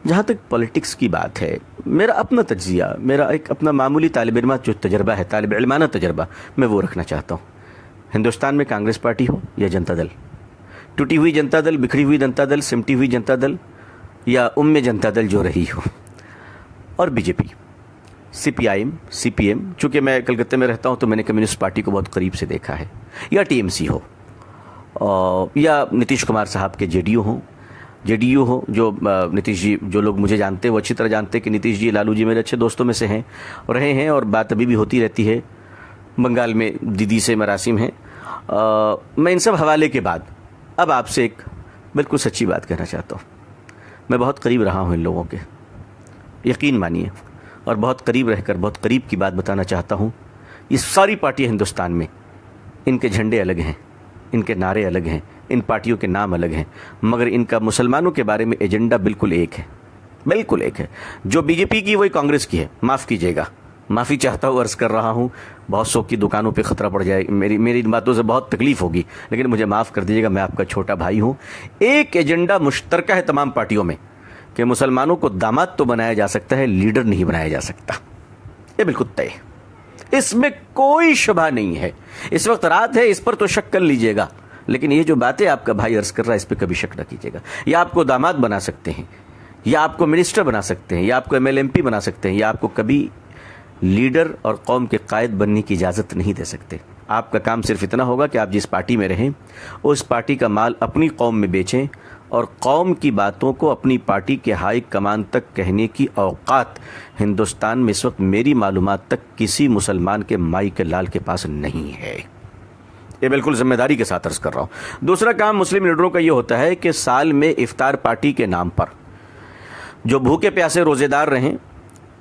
جہاں تک پولیٹکس کی بات ہے، میرا اپنا تجزیہ، میرا ایک اپنا معمولی طالب علمہ جو تجربہ ہے، طالب علمانہ تجربہ، میں وہ رکھنا چاہتا ہوں۔ ہندوستان میں کانگریس پارٹی ہو یا جنتا دل، ٹوٹی ہوئی جنتا دل، بکھری ہوئی جنتا دل، سمٹی ہوئی جنتا دل، یا جنتا دل جو رہی ہو، اور B J P, C P I M, C P M, چونکہ میں کلکتہ میں رہتا ہوں تو میں نے کمیونسٹ پارٹی کو بہت قریب سے دیکھا ہے، یا ٹی ایم سی ہو، یا نتیش کمار صاحب کے جے ڈی یو ہو، جو نتیش جی، جو لوگ مجھے جانتے ہیں وہ اچھی طرح جانتے ہیں کہ نتیش جی، لالو جی میرے اچھے دوستوں میں سے ہیں، رہے ہیں، اور بات ابھی بھی ہوتی رہتی ہے۔ بنگال میں دیدی سے مراسم ہیں۔ میں ان سب حوالے کے بعد اب آپ سے ایک بالکل سچی بات کہنا چاہتا ہوں۔ میں بہت قریب رہا ہوں ان لوگوں کے، یقین مانیے، اور بہت قریب رہ کر بہت قریب کی بات بتانا چاہتا ہوں۔ یہ ساری پارٹیاں ہندوستان میں، ان کے جھنڈے الگ ہیں، ان کے نعرے الگ ہیں، ان پارٹیوں کے نام الگ ہیں، مگر ان کا مسلمانوں کے بارے میں ایجنڈا بالکل ایک ہے، بالکل ایک ہے۔ جو بی جے پی کی وہی کانگریس کی ہے، معاف کیجیے گا، معافی چاہتا ہوں، عرض کر رہا ہوں، بہت سو کی دکانوں پہ خطرہ پڑ جائے، میری باتوں سے بہت تکلیف ہوگی، لیکن مجھے معاف کر دیجیے گا، میں آپ کا چھوٹا بھائی ہوں۔ ایک ایجنڈا مشترکہ ہے تمام پارٹیوں میں کہ مسلمانوں کو داماد تو بنایا جا سکتا ہے، لیڈر نہیں بنایا جا سکتا، یہ بالکل طے ہے، اس میں کوئی شبہ نہیں ہے۔ اس وقت رات ہے، اس پر تو شک کر لیجیے گا، لیکن یہ جو باتیں آپ کا بھائی عرض کر رہا ہے اس پہ کبھی شک نہ کیجیے گا۔ یا آپ کو داماد بنا سکتے ہیں، یا آپ کو منسٹر بنا سکتے ہیں، یا آپ کو ایم ایل ایم پی بنا سکتے ہیں، یا آپ کو کبھی لیڈر اور قوم کے قائد بننے کی اجازت نہیں دے سکتے۔ آپ کا کام صرف اتنا ہوگا کہ آپ جس پارٹی میں رہیں اس پارٹی کا مال اپنی قوم میں بیچیں، اور قوم کی باتوں کو اپنی پارٹی کے ہائی کمان تک کہنے کی اوقات ہندوستان میں اس وقت میری معلومات تک کسی مسلمان کے مائی کے لال کے پاس نہیں ہے۔ یہ بالکل ذمہ داری کے ساتھ عرض کر رہا ہوں۔ دوسرا کام مسلم لیڈروں کا یہ ہوتا ہے کہ سال میں افطار پارٹی کے نام پر جو بھوکے پیاسے روزے دار رہیں،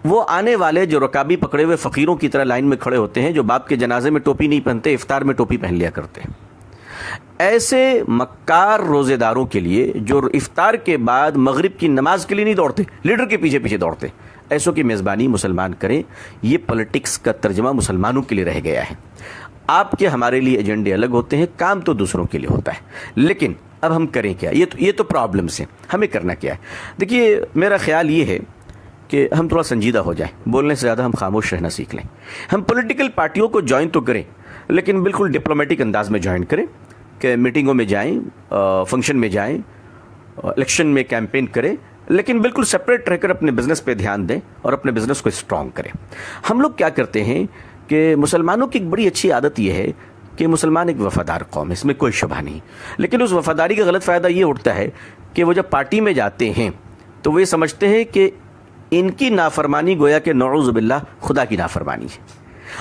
وہ آنے والے جو رکابی پکڑے ہوئے فقیروں کی طرح لائن میں کھڑے ہوتے ہیں، جو باپ کے جنازے میں ٹوپی نہیں پہنتے، افطار میں ٹوپی پہن لیا کرتے ہیں، ایسے مکار روزے داروں کے لیے جو افطار کے بعد مغرب کی نماز کے لیے نہیں دوڑتے، لیڈر کے پیچھے پیچھے دوڑتے، ایسوں کی میزبانی مسلمان کریں۔ یہ پولیٹکس کا ترجمہ مسلمانوں کے لیے رہ گیا ہے۔ آپ کے ہمارے لیے ایجنڈے الگ ہوتے ہیں، کام تو دوسروں کے لیے ہوتا ہے، لیکن اب ہم کریں کیا؟ یہ تو پرابلمس ہیں، ہمیں کرنا کیا ہے؟ دیکھیے، میرا خیال یہ ہے کہ ہم تھوڑا سنجیدہ ہو جائیں، بولنے سے زیادہ ہم خاموش رہنا سیکھ لیں۔ ہم پولیٹیکل پارٹیوں کو جوائن تو کریں، لیکن بالکل ڈپلومیٹک انداز میں جوائن کریں، کہ میٹنگوں میں جائیں، فنکشن میں جائیں، الیکشن میں کیمپین کریں، لیکن بالکل سپریٹ رہ کر اپنے بزنس پہ دھیان دیں اور اپنے بزنس کو اسٹرانگ کریں۔ ہم لوگ کیا کرتے ہیں کہ مسلمانوں کی ایک بڑی اچھی عادت یہ ہے کہ مسلمان ایک وفادار قوم ہے، اس میں کوئی شبہ نہیں، لیکن اس وفاداری کا غلط فائدہ یہ اٹھتا ہے کہ وہ جب پارٹی میں جاتے ہیں تو وہ یہ سمجھتے ہیں کہ ان کی نافرمانی گویا کہ نعوذ باللہ خدا کی نافرمانی ہے،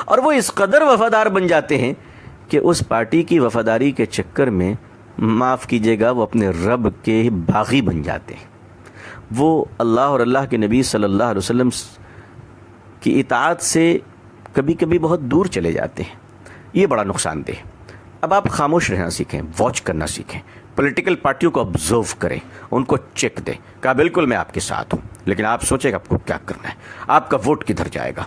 اور وہ اس قدر وفادار بن جاتے ہیں کہ اس پارٹی کی وفاداری کے چکر میں، معاف کیجیے گا، وہ اپنے رب کے باغی بن جاتے ہیں، وہ اللہ اور اللہ کے نبی صلی اللہ علیہ وسلم کی اطاعت سے کبھی کبھی بہت دور چلے جاتے ہیں۔ یہ بڑا نقصان دہ ہے۔ اب آپ خاموش رہنا سیکھیں، واچ کرنا سیکھیں، پولیٹیکل پارٹیوں کو آبزرو کریں، ان کو چیک دیں۔ کہا بالکل میں آپ کے ساتھ ہوں، لیکن آپ سوچیں کہ آپ کو کیا کرنا ہے، آپ کا ووٹ کدھر جائے گا،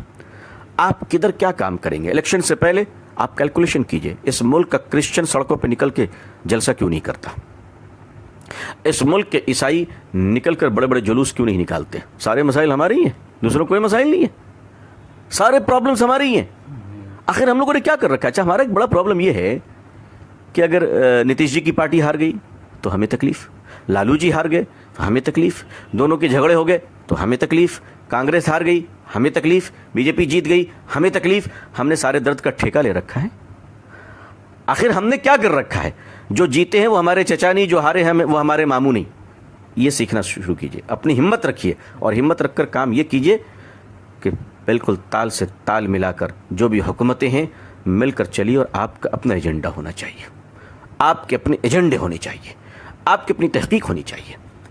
آپ کدھر کیا کام کریں گے۔ الیکشن سے پہلے آپ کیلکولیشن کیجئے، اس ملک کا کرسچن سڑکوں پہ نکل کے جلسہ کیوں نہیں کرتا، اس ملک کے عیسائی نکل کر بڑے بڑے جلوس کیوں نہیں نکالتے۔ سارے مسائل ہمارے ہی ہیں، دوسروں کوئی مسائل نہیں ہے، سارے پرابلمس ہمارے ہی ہیں۔ آخر ہم لوگوں نے کیا کر رکھا ہے؟ اچھا، ہمارا ایک بڑا پرابلم یہ ہے کہ اگر نتیش جی کی پارٹی ہار گئی تو ہمیں تکلیف، لالو جی ہار گئے تو ہمیں تکلیف، دونوں کے جھگڑے ہو گئے تو ہمیں تکلیف، کانگریس ہار گئی ہمیں تکلیف، بی جے پی جیت گئی ہمیں تکلیف۔ ہم نے سارے درد کا ٹھیکہ لے رکھا ہے۔ آخر ہم نے کیا کر رکھا ہے؟ جو جیتے ہیں وہ ہمارے چچا نہیں، جو ہارے ہیں وہ ہمارے ماموں نہیں۔ یہ سیکھنا شروع کیجئے، اپنی ہمت رکھیے، اور ہمت رکھ کر کام یہ کیجئے کہ بالکل تال سے تال ملا کر جو بھی حکومتیں ہیں مل کر چلیے، اور آپ کا اپنا ایجنڈا ہونا چاہیے، آپ کے اپنے ایجنڈے ہونے چاہیے، آپ کی اپنی تحقیق ہونی چاہیے۔